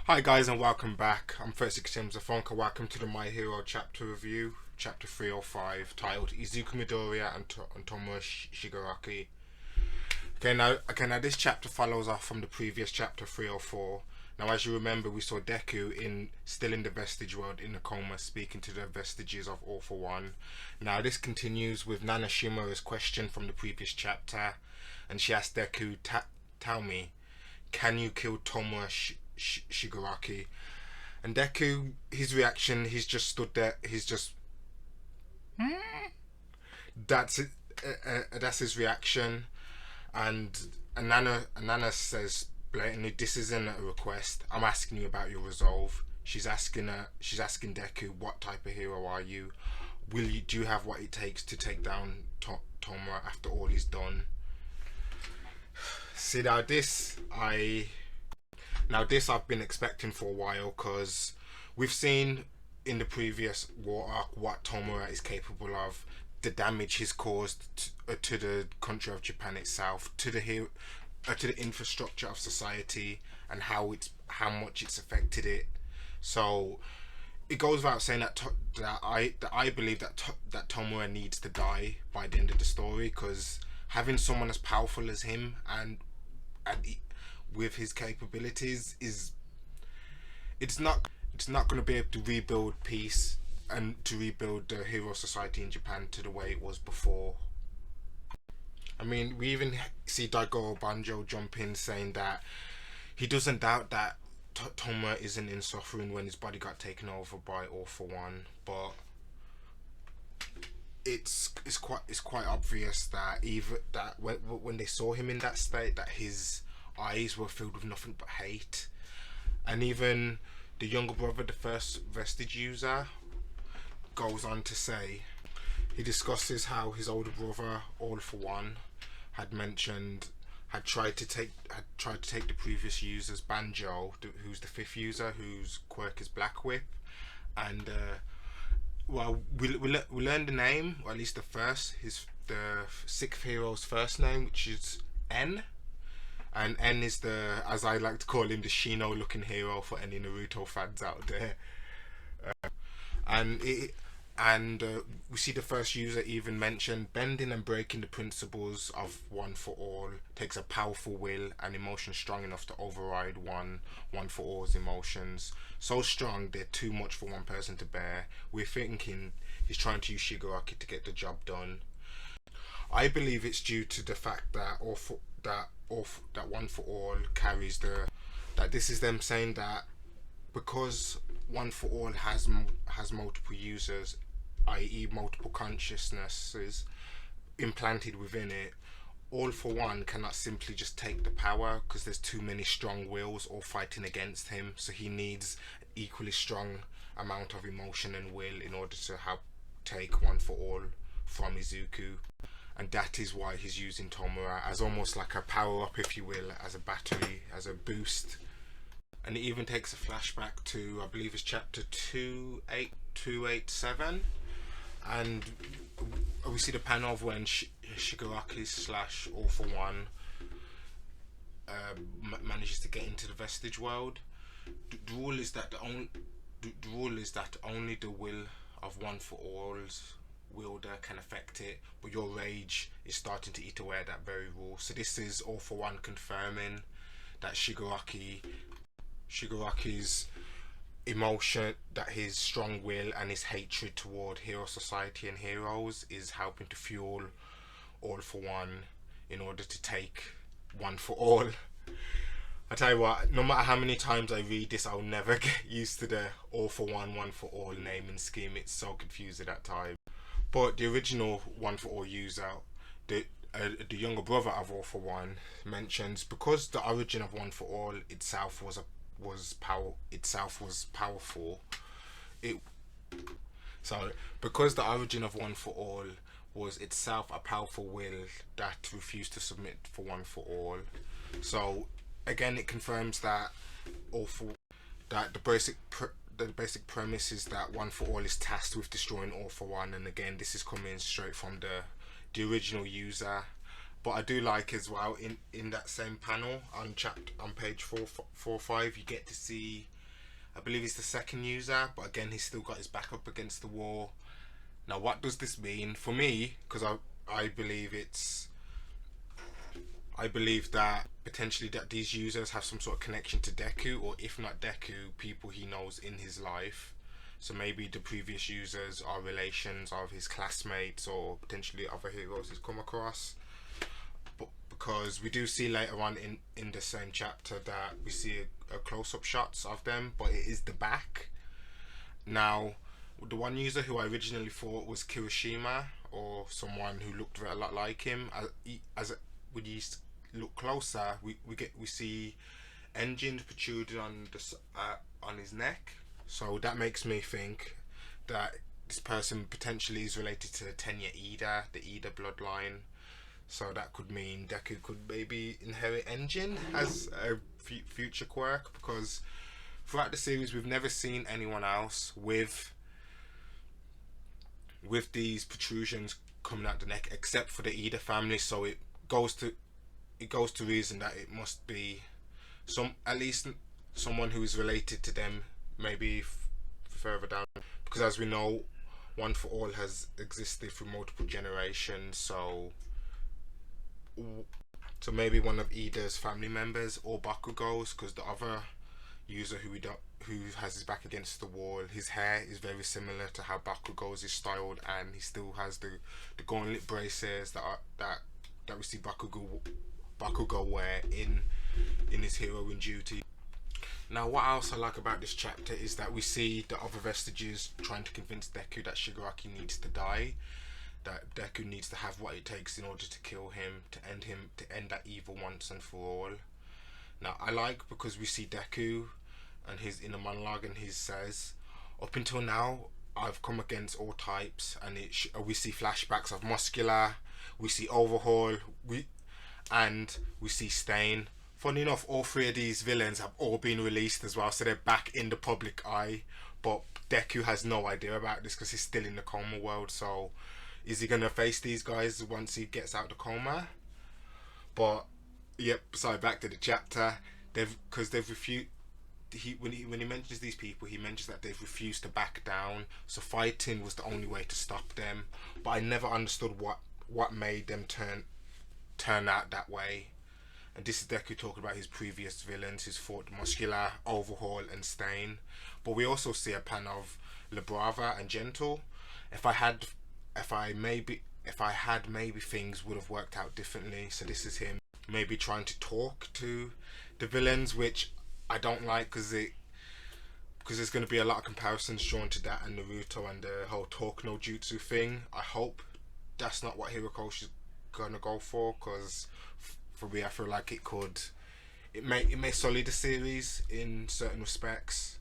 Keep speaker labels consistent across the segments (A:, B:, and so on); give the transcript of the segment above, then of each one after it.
A: Hi guys and welcome back. I'm 36 James Afonka. Welcome to the My Hero chapter review, chapter 305, titled Izuku Midoriya and Tomura Shigaraki. Okay, now this chapter follows off from the previous chapter 304. Now, as you remember, we saw Deku still in the vestige world in a coma, speaking to the vestiges of All for One. Now this continues with Nana Shimura's question from the previous chapter, and she asked Deku, "Tell me, can you kill Tomura Shigaraki?" And Deku, his reaction, he's just stood there. He's just that's it. That's his reaction. And Nana says blatantly, "This isn't a request. I'm asking you about your resolve." She's asking Deku, "What type of hero are you? Do you have what it takes to take down Tomura after all he's done?" See, this I've been expecting for a while, because we've seen in the previous war arc what Tomura is capable of, the damage he's caused to the country of Japan itself, to the infrastructure of society, and how much it's affected it. So it goes without saying that I believe that Tomura needs to die by the end of the story, because having someone as powerful as him and with his capabilities it's not going to be able to rebuild peace and to rebuild the hero society in Japan to the way it was before. I mean, we even see Daigoro Banjo jump in saying that he doesn't doubt that Tomura isn't in suffering when his body got taken over by All for One, but it's quite obvious that when they saw him in that state, that his eyes were filled with nothing but hate. And even the younger brother, the first vestige user, goes on to say, he discusses how his older brother, All for One, had tried to take the previous user's Banjo, who's the fifth user, whose quirk is Black Whip, and well, we learned the name, or at least the sixth hero's first name, which is N. And N is as I like to call him, the Shino looking hero for any Naruto fans out there. And we see the first user even mention bending and breaking the principles of One for All takes a powerful will and emotion strong enough to override One for All's emotions. So strong they're too much for one person to bear. We're thinking he's trying to use Shigaraki to get the job done. I believe it's due to the fact that One for All carries that this is them saying that because One for All has multiple users, i.e. multiple consciousnesses implanted within it, All for One cannot simply just take the power, because there's too many strong wills all fighting against him. So he needs an equally strong amount of emotion and will in order to take One for All from Izuku. And that is why he's using Tomura as almost like a power-up, if you will, as a battery, as a boost. And it even takes a flashback to, I believe it's chapter 287, and we see the panel of when Shigaraki / All for One manages to get into the vestige world. The rule is that only the will of One for All's wielder can affect it, but your rage is starting to eat away at that very rule. So this is All for One confirming that Shigaraki's emotion, that his strong will and his hatred toward hero society and heroes is helping to fuel All for One in order to take One for All. I tell you what, no matter how many times I read this, I'll never get used to the All for One for All naming scheme. It's so confusing at times. But the original One for All user, the younger brother of All for One, mentions because the origin of One for All itself was powerful. Because the origin of One for All was itself a powerful will that refused to submit for One for All. So again, it confirms that the basic premise is that One for All is tasked with destroying All for One, and again, this is coming straight from the original user. But I do like in that same panel on page 445, you get to see I believe he's the second user, but again, he's still got his back up against the wall. Now, what does this mean for me? Because I believe it's I believe that potentially that these users have some sort of connection to Deku, or if not Deku, people he knows in his life. So maybe the previous users are relations of his classmates or potentially other heroes he's come across. But because we do see later on in the same chapter that we see a close-up shots of them, but it is the back. Now, the one user who I originally thought was Kirishima, or someone who looked a lot like him, when you look closer, we see engines protruding on his neck. So that makes me think that this person potentially is related to the Tenya Ida, the Ida bloodline. So that could mean Deku could maybe inherit Engine as a future Quirk, because throughout the series we've never seen anyone else with these protrusions coming out the neck except for the Ida family. So it goes to reason that it must be at least someone who is related to them, maybe further down, because as we know, One for All has existed through multiple generations. So maybe one of Ida's family members or Bakugo's, because the other user who has his back against the wall, his hair is very similar to how Bakugo's is styled, and he still has the gauntlet braces that we see Bakugo wear in his hero in duty. Now, what else I like about this chapter is that we see the other vestiges trying to convince Deku that Shigaraki needs to die, that Deku needs to have what it takes in order to kill him, to end that evil once and for all. Now, I like because we see Deku and his inner monologue, and he says, up until now, I've come against all types, and we see flashbacks of Muscular, we see Overhaul, we see Stain. Funny enough, all three of these villains have all been released as well, so they're back in the public eye. But Deku has no idea about this because he's still in the coma world. So, is he gonna face these guys once he gets out the coma? But yep. So back to the chapter. They've refused. When he mentions these people, he mentions that they've refused to back down. So fighting was the only way to stop them. But I never understood what made them turn out that way. And this is Deku talking about his previous villains, his fought Muscular, Overhaul, and Stain. But we also see a pan of La Brava and Gentle. If I had maybe things would have worked out differently. So this is him maybe trying to talk to the villains, which I don't like because there's going to be a lot of comparisons drawn to that and Naruto and the whole talk no jutsu thing. I hope that's not what Hirokoshi's gonna go for, because for me I feel like it may sully the series in certain respects.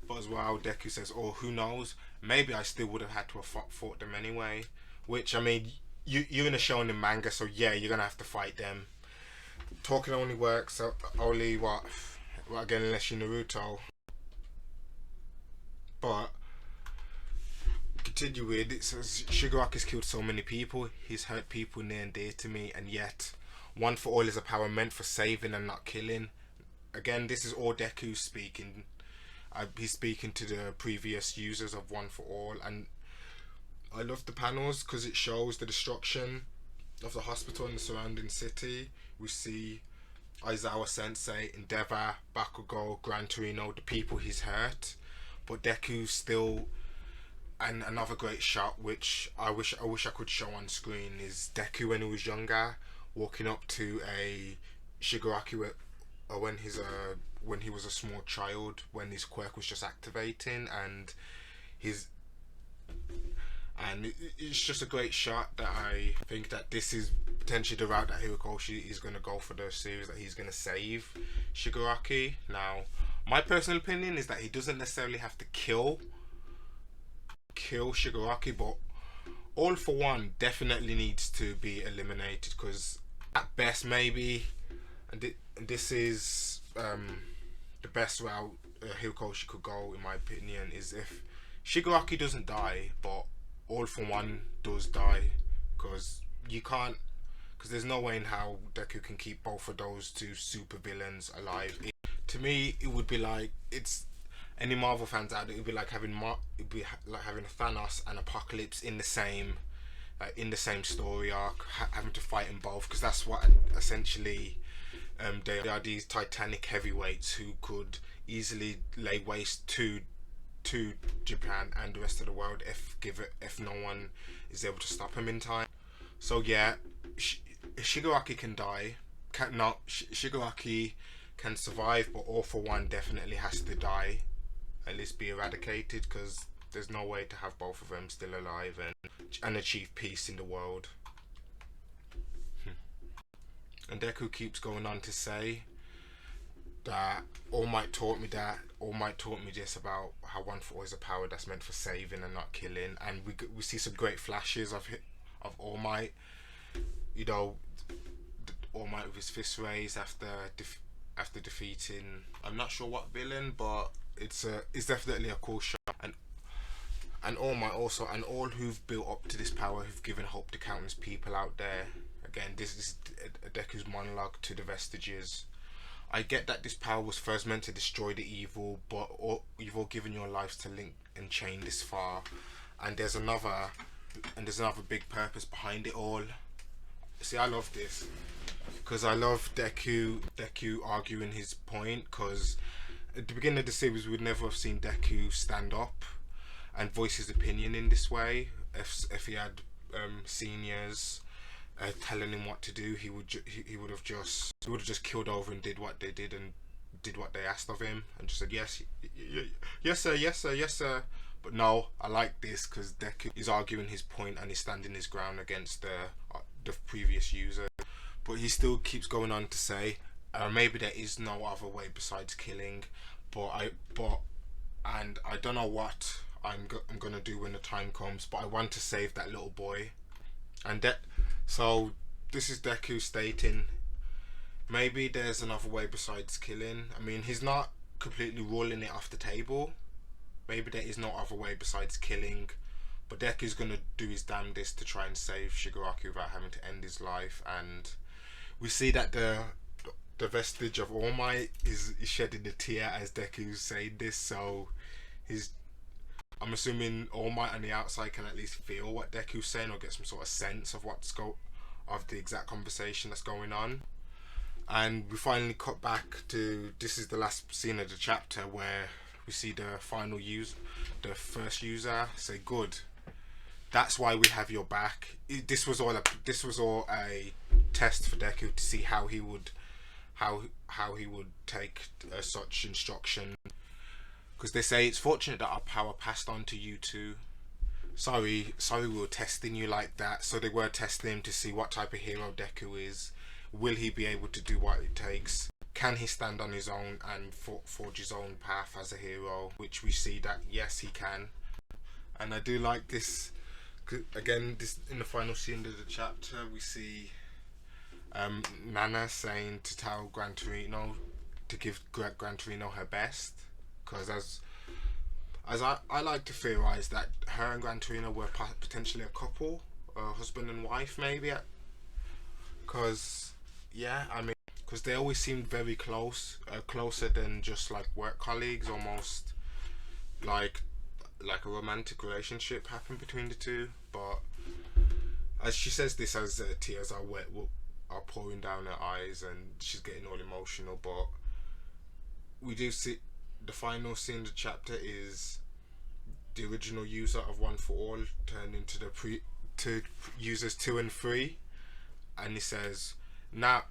A: But as well, Deku says, oh, who knows, maybe I still would have had to have fought them anyway, which, I mean, you're in a shonen manga, so yeah, you're gonna have to fight them. Talking only works only again, unless you're Naruto. But continue with it says Shigaraki's killed so many people, he's hurt people near and dear to me, and yet One for All is a power meant for saving and not killing. Again, this is all Deku speaking. He's speaking to the previous users of One for All, and I love the panels because it shows the destruction of the hospital and the surrounding city. We see Aizawa Sensei, Endeavor, Bakugo, Gran Torino, the people he's hurt, but Deku still. And another great shot, which I wish I could show on screen, is Deku when he was younger, walking up to a Shigaraki when he was a small child, when his quirk was just activating, and it's just a great shot. That I think that this is potentially the route that Hirokoshi is going to go for the series, that he's going to save Shigaraki. Now, my personal opinion is that he doesn't necessarily have to kill Shigaraki, but All for One definitely needs to be eliminated, because at best maybe, and this is the best route Hirokoshi could go, in my opinion, is if Shigaraki doesn't die but All for One does die, because there's no way in how Deku can keep both of those two super villains alive. To me, it would be like it's any Marvel fans out there. It would be like having like having Thanos and Apocalypse in the same story arc, having to fight in both, because that's what essentially they are, these titanic heavyweights who could easily lay waste to Japan and the rest of the world if no one is able to stop him in time. So yeah, Shigaraki can die. Shigaraki can survive, but All for One definitely has to die, at least be eradicated, because there's no way to have both of them still alive and achieve peace in the world. And Deku keeps going on to say that All Might taught me this about how One for All is a power that's meant for saving and not killing. And we see some great flashes of All Might. You know, All Might with his fist raised after defeating, I'm not sure what villain, but it's definitely a cool shot. And All Might also, and all who've built up to this power, who've given hope to countless people out there. Again, this is Deku's monologue to the Vestiges. I get that this power was first meant to destroy the evil, but you've all given your lives to link and chain this far. And there's another big purpose behind it all. See, I love this because I love Deku arguing his point, because at the beginning of the series we'd never have seen Deku stand up and voice his opinion in this way. If he had seniors telling him what to do, he would have just killed over and did what they did and did what they asked of him and just said yes, yes sir, yes sir, yes sir. But no, I like this because Deku is arguing his point and he's standing his ground against the previous user. But he still keeps going on to say maybe there is no other way besides killing, and I don't know what I'm gonna do when the time comes, but I want to save that little boy. And so this is Deku stating maybe there's another way besides killing. I mean, he's not completely ruling it off the table. Maybe there is no other way besides killing, but Deku's gonna do his damnedest to try and save Shigaraki without having to end his life. And we see that the vestige of All Might is shedding a tear as Deku's saying this. So I'm assuming All Might on the outside can at least feel what Deku's saying or get some sort of sense of of the exact conversation that's going on. And we finally cut back to, this is the last scene of the chapter where we see the first user say, "Good. That's why we have your back." This was all a test for Deku to see how he would take such instruction. Because they say it's fortunate that our power passed on to you two. Sorry, we were testing you like that. So they were testing him to see what type of hero Deku is. Will he be able to do what it takes? Can he stand on his own and forge his own path as a hero? Which we see that yes, he can. And I do like this. Again, this in the final scene of the chapter, we see Nana saying to tell Gran Torino to give Gran Torino her best. Because as I like to theorize that her and Gran Torino were potentially a couple, husband and wife maybe. Because yeah, I mean, because they always seemed very close, closer than just like work colleagues, almost like a romantic relationship happened between the two. But as she says this, as tears are pouring down her eyes and she's getting all emotional, but we do see the final scene of the chapter is the original user of One for All turned into to users 2 and 3, and he says, now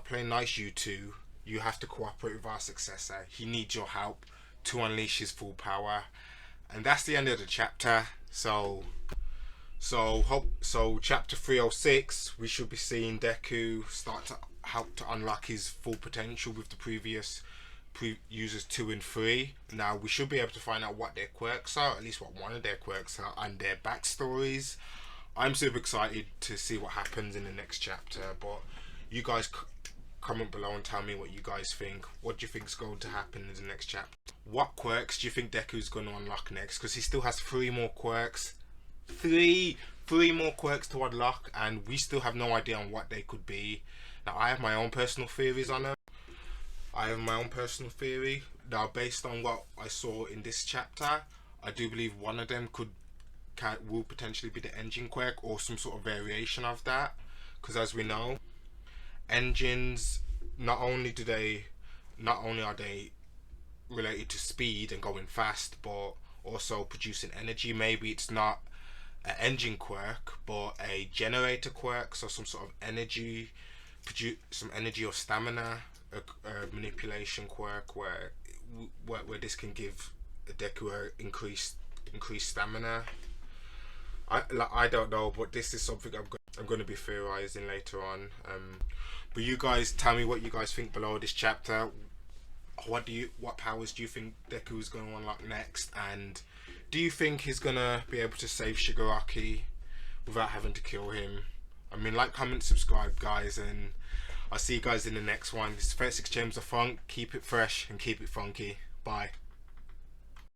A: play nice, you two. You have to cooperate with our successor. He needs your help to unleash his full power. And that's the end of the chapter. So chapter 306, we should be seeing Deku start to help to unlock his full potential with the previous users 2 and 3. Now we should be able to find out what their quirks are, at least what one of their quirks are, and their backstories. I'm super excited to see what happens in the next chapter, but you guys comment below and tell me what you guys think. What do you think is going to happen in the next chapter? What quirks do you think Deku's going to unlock next? Because he still has 3 more quirks. Three more quirks to unlock, and we still have no idea on what they could be. Now I have my own personal theories on them, I have my own personal theory. Now, based on what I saw in this chapter, I do believe one of them will potentially be the engine quirk or some sort of variation of that. Because as we know, engines not only are they related to speed and going fast, but also producing energy. Maybe it's not an engine quirk, but a generator quirk, so some sort of energy, produce some energy or stamina, a manipulation quirk where this can give a Deku increased stamina. I don't know, but this is something I'm going to be theorizing later on. But you guys tell me what you guys think below this chapter. What powers do you think Deku is going to unlock next, and do you think he's going to be able to save Shigaraki without having to kill him? I mean, like, comment, subscribe, guys, and I'll see you guys in the next one. This is 36 Gems of Funk. Keep it fresh and keep it funky. Bye.